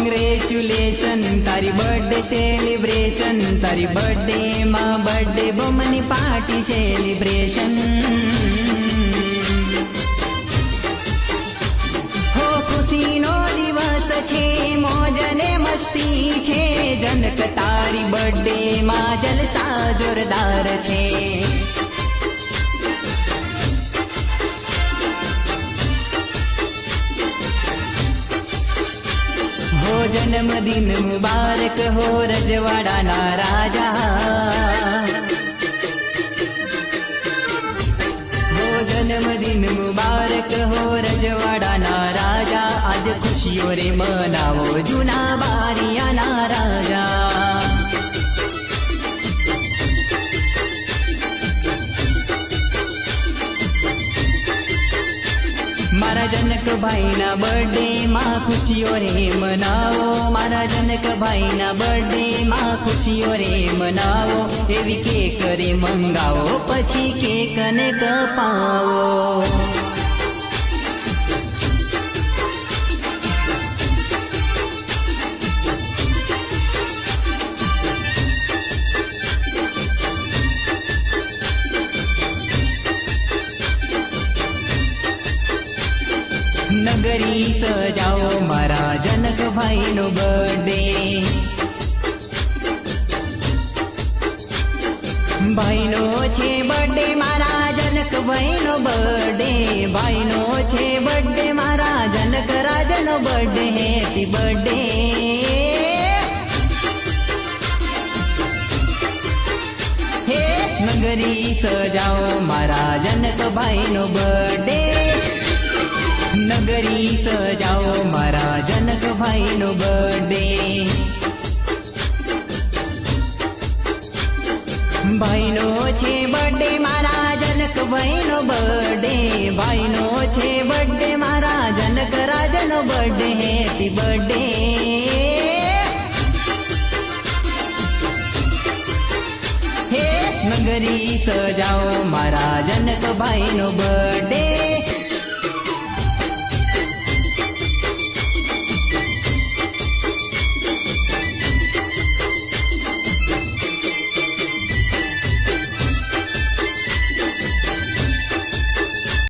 congratulation તારી birthday celebration તારી birthday માં બર્થડે બમની પાર્ટી સેલિબ્રેશન હો ખુશીનો દિવસ છે મોજ ને મસ્તી છે જનક તારી બર્થડે માં જલસા જોરદાર છે जन्मदिन मुबारक हो रजवाड़ा ना राजा हो जन्मदिन मुबारक हो रजवाड़ा ना राजा आज खुशियों रे मनावो जूना बारिया ना राजा मारा जनक भाई ना बर्थडे माँ खुशियों रे मनावो मारा जनक भाई ना बर्थडे माँ खुशियों रे मनावो एवी केक रे मंगावो पछी केक ने कपावो नगरी सजाओ मारा जनक भाई नो बर्थडे भाई नो छे बर्थडे मारा जनक भाई नो बर्थडे भाई नो छे बर्थडे मारा जनक राज नो बर्थडे हैप्पी बर्थडे हे नगरी सजाओ मारा जनक भाई नो बर्थडे नगरी सजाओ मारा जनक भाई नो बर्थडे भाई नो छे बर्थडे मारा जनक भाई नो बर्थडे भाई नो छे बर्थडे मारा जनक राज नो बर्थडे हैप्पी बर्थडे हे नगरी सजाओ मारा जनक भाई नो बर्थडे